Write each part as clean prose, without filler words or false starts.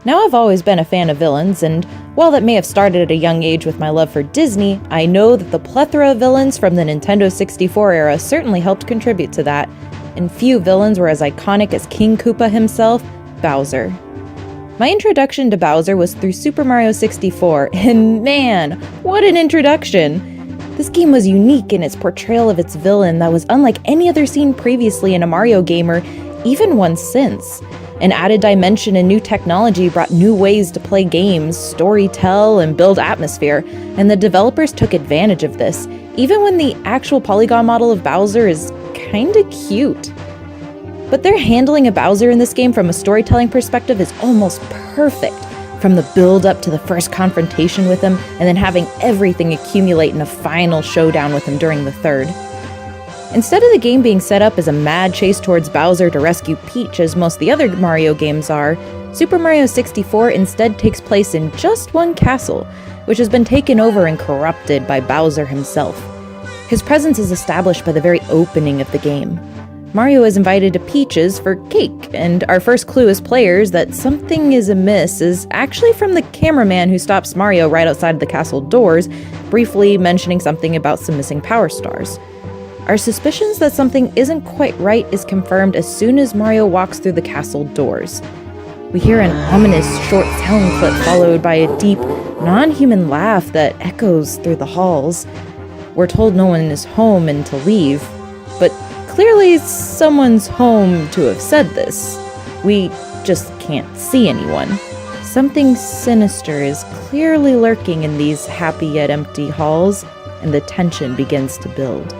Now, I've always been a fan of villains, and while that may have started at a young age with my love for Disney, I know that the plethora of villains from the Nintendo 64 era certainly helped contribute to that, and few villains were as iconic as King Koopa himself, Bowser. My introduction to Bowser was through Super Mario 64, and man, what an introduction! This game was unique in its portrayal of its villain that was unlike any other seen previously in a Mario game or even one since. An added dimension and new technology brought new ways to play games, storytell, and build atmosphere, and the developers took advantage of this, even when the actual polygon model of Bowser is kinda cute. But their handling of Bowser in this game from a storytelling perspective is almost perfect, from the build-up to the first confrontation with him, and then having everything accumulate in a final showdown with him during the third. Instead of the game being set up as a mad chase towards Bowser to rescue Peach as most of the other Mario games are, Super Mario 64 instead takes place in just one castle, which has been taken over and corrupted by Bowser himself. His presence is established by the very opening of the game. Mario is invited to Peach's for cake, and our first clue as players that something is amiss is actually from the cameraman who stops Mario right outside of the castle doors, briefly mentioning something about some missing power stars. Our suspicions that something isn't quite right is confirmed as soon as Mario walks through the castle doors. We hear an ominous short sound clip followed by a deep, non-human laugh that echoes through the halls. We're told no one is home and to leave, but clearly someone's home to have said this. We just can't see anyone. Something sinister is clearly lurking in these happy yet empty halls, and the tension begins to build.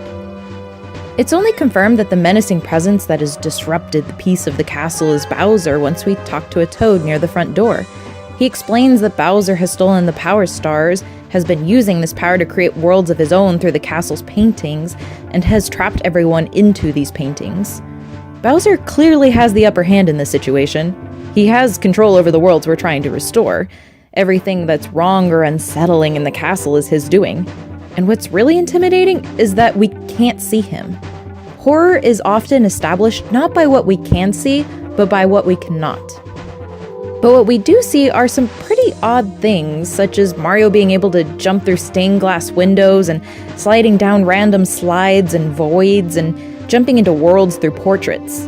It's only confirmed that the menacing presence that has disrupted the peace of the castle is Bowser once we talk to a Toad near the front door. He explains that Bowser has stolen the Power Stars, has been using this power to create worlds of his own through the castle's paintings, and has trapped everyone into these paintings. Bowser clearly has the upper hand in this situation. He has control over the worlds we're trying to restore. Everything that's wrong or unsettling in the castle is his doing. And what's really intimidating is that we can't see him. Horror is often established not by what we can see, but by what we cannot. But what we do see are some pretty odd things, such as Mario being able to jump through stained glass windows and sliding down random slides and voids and jumping into worlds through portraits.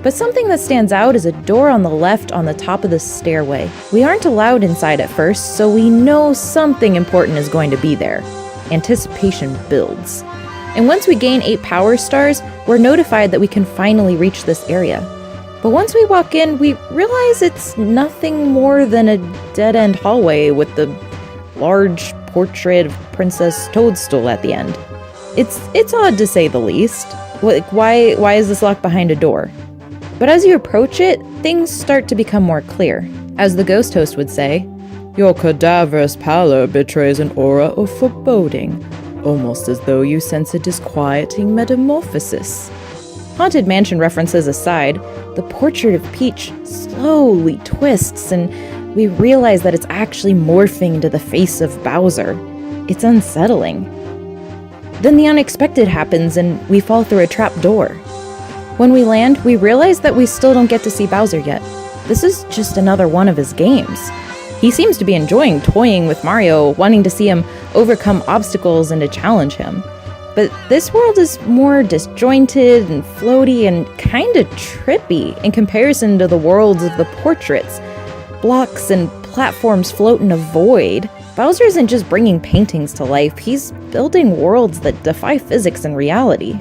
But something that stands out is a door on the left on the top of the stairway. We aren't allowed inside at first, so we know something important is going to be there. Anticipation builds. And once we gain 8 power stars, we're notified that we can finally reach this area. But once we walk in, we realize it's nothing more than a dead-end hallway with the large portrait of Princess Toadstool at the end. It's odd to say the least. Like, why is this locked behind a door? But as you approach it, things start to become more clear. As the ghost host would say, "Your cadaverous pallor betrays an aura of foreboding, almost as though you sense a disquieting metamorphosis." Haunted Mansion references aside, the portrait of Peach slowly twists, and we realize that it's actually morphing into the face of Bowser. It's unsettling. Then the unexpected happens, and we fall through a trap door. When we land, we realize that we still don't get to see Bowser yet. This is just another one of his games. He seems to be enjoying toying with Mario, wanting to see him overcome obstacles and to challenge him. But this world is more disjointed and floaty and kinda trippy in comparison to the worlds of the portraits. Blocks and platforms float in a void. Bowser isn't just bringing paintings to life, he's building worlds that defy physics and reality.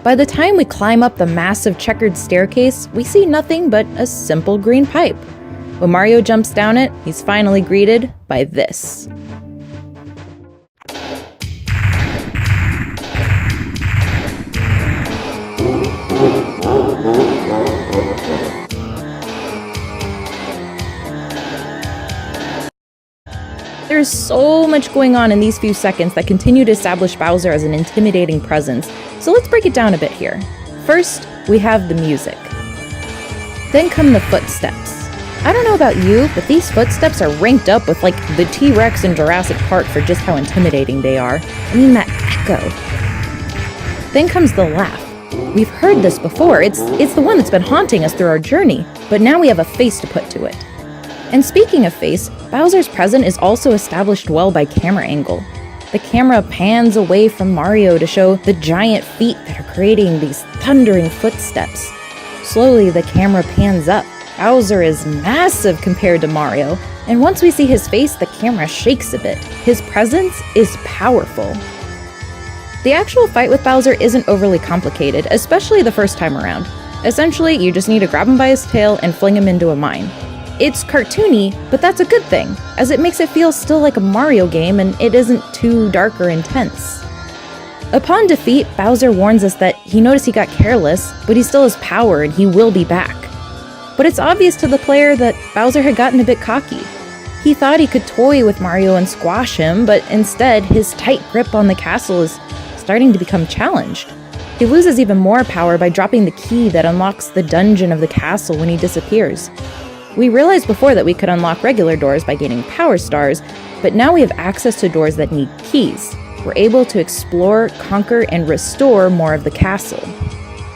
By the time we climb up the massive checkered staircase, we see nothing but a simple green pipe. When Mario jumps down it, he's finally greeted by this. There's so much going on in these few seconds that continue to establish Bowser as an intimidating presence, so let's break it down a bit here. First, we have the music. Then come the footsteps. I don't know about you, but these footsteps are ranked up with like the T-Rex in Jurassic Park for just how intimidating they are. I mean, that echo. Then comes the laugh. We've heard this before, it's the one that's been haunting us through our journey, but now we have a face to put to it. And speaking of face, Bowser's presence is also established well by camera angle. The camera pans away from Mario to show the giant feet that are creating these thundering footsteps. Slowly, the camera pans up. Bowser is massive compared to Mario, and once we see his face, the camera shakes a bit. His presence is powerful. The actual fight with Bowser isn't overly complicated, especially the first time around. Essentially, you just need to grab him by his tail and fling him into a mine. It's cartoony, but that's a good thing, as it makes it feel still like a Mario game and it isn't too dark or intense. Upon defeat, Bowser warns us that he noticed he got careless, but he still has power and he will be back. But it's obvious to the player that Bowser had gotten a bit cocky. He thought he could toy with Mario and squash him, but instead his tight grip on the castle is starting to become challenged. He loses even more power by dropping the key that unlocks the dungeon of the castle when he disappears. We realized before that we could unlock regular doors by gaining power stars, but now we have access to doors that need keys. We're able to explore, conquer, and restore more of the castle.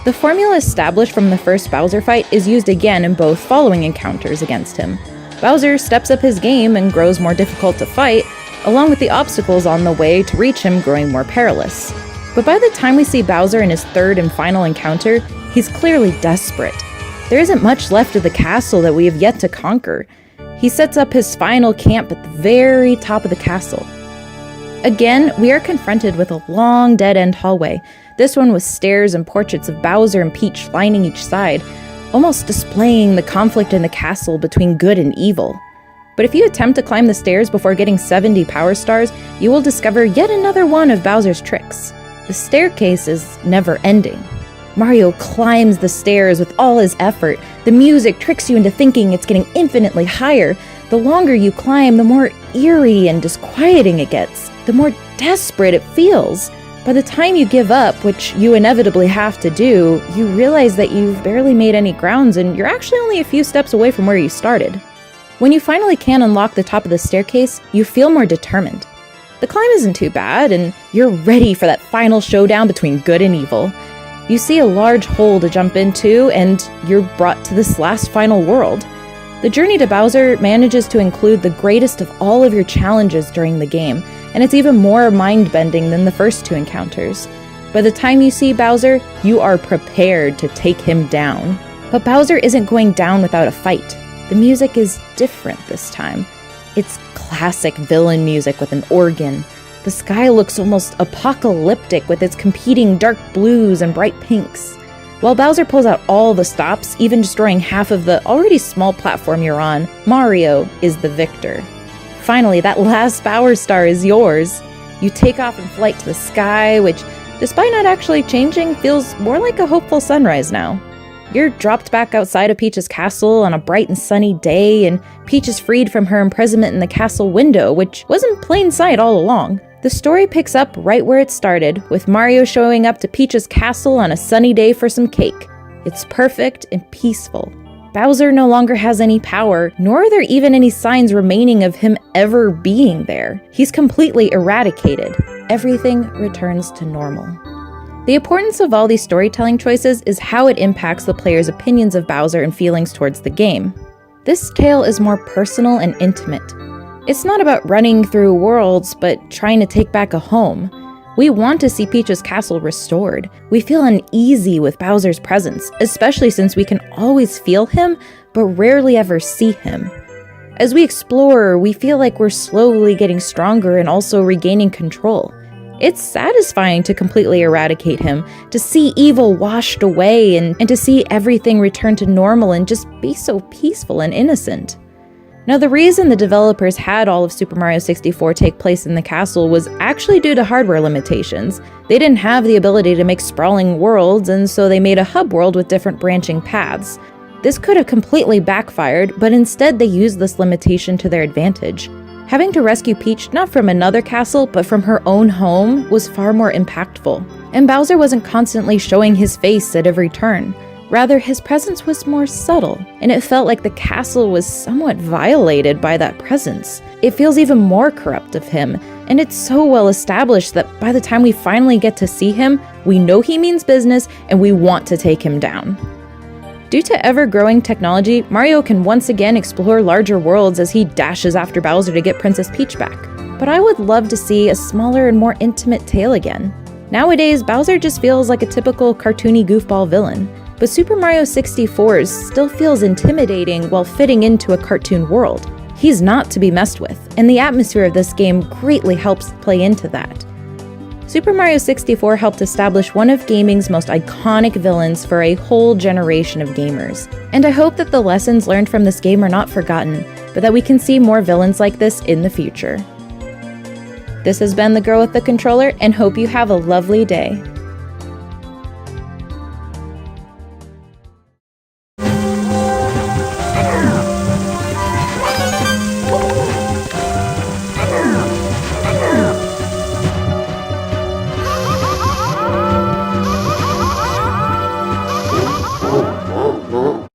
The formula established from the first Bowser fight is used again in both following encounters against him. Bowser steps up his game and grows more difficult to fight, along with the obstacles on the way to reach him growing more perilous. But by the time we see Bowser in his third and final encounter, he's clearly desperate. There isn't much left of the castle that we have yet to conquer. He sets up his final camp at the very top of the castle. Again, we are confronted with a long dead-end hallway, this one with stairs and portraits of Bowser and Peach lining each side, almost displaying the conflict in the castle between good and evil. But if you attempt to climb the stairs before getting 70 power stars, you will discover yet another one of Bowser's tricks. The staircase is never ending. Mario climbs the stairs with all his effort. The music tricks you into thinking it's getting infinitely higher. The longer you climb, the more eerie and disquieting it gets, the more desperate it feels. By the time you give up, which you inevitably have to do, you realize that you've barely made any grounds and you're actually only a few steps away from where you started. When you finally can unlock the top of the staircase, you feel more determined. The climb isn't too bad, and you're ready for that final showdown between good and evil. You see a large hole to jump into, and you're brought to this last final world. The journey to Bowser manages to include the greatest of all of your challenges during the game, and it's even more mind-bending than the first two encounters. By the time you see Bowser, you are prepared to take him down. But Bowser isn't going down without a fight. The music is different this time. It's classic villain music with an organ. The sky looks almost apocalyptic with its competing dark blues and bright pinks. While Bowser pulls out all the stops, even destroying half of the already small platform you're on, Mario is the victor. Finally, that last power star is yours. You take off in flight to the sky, which, despite not actually changing, feels more like a hopeful sunrise now. You're dropped back outside of Peach's castle on a bright and sunny day, and Peach is freed from her imprisonment in the castle window, which was in plain sight all along. The story picks up right where it started, with Mario showing up to Peach's castle on a sunny day for some cake. It's perfect and peaceful. Bowser no longer has any power, nor are there even any signs remaining of him ever being there. He's completely eradicated. Everything returns to normal. The importance of all these storytelling choices is how it impacts the player's opinions of Bowser and feelings towards the game. This tale is more personal and intimate. It's not about running through worlds, but trying to take back a home. We want to see Peach's castle restored. We feel uneasy with Bowser's presence, especially since we can always feel him, but rarely ever see him. As we explore, we feel like we're slowly getting stronger and also regaining control. It's satisfying to completely eradicate him, to see evil washed away, and to see everything return to normal and just be so peaceful and innocent. Now, the reason the developers had all of Super Mario 64 take place in the castle was actually due to hardware limitations. They didn't have the ability to make sprawling worlds, and so they made a hub world with different branching paths. This could have completely backfired, but instead they used this limitation to their advantage. Having to rescue Peach not from another castle, but from her own home was far more impactful. And Bowser wasn't constantly showing his face at every turn. Rather, his presence was more subtle, and it felt like the castle was somewhat violated by that presence. It feels even more corrupt of him, and it's so well established that by the time we finally get to see him, we know he means business and we want to take him down. Due to ever-growing technology, Mario can once again explore larger worlds as he dashes after Bowser to get Princess Peach back. But I would love to see a smaller and more intimate tale again. Nowadays, Bowser just feels like a typical cartoony goofball villain, but Super Mario 64's still feels intimidating while fitting into a cartoon world. He's not to be messed with, and the atmosphere of this game greatly helps play into that. Super Mario 64 helped establish one of gaming's most iconic villains for a whole generation of gamers. And I hope that the lessons learned from this game are not forgotten, but that we can see more villains like this in the future. This has been the Girl with the Controller, and hope you have a lovely day.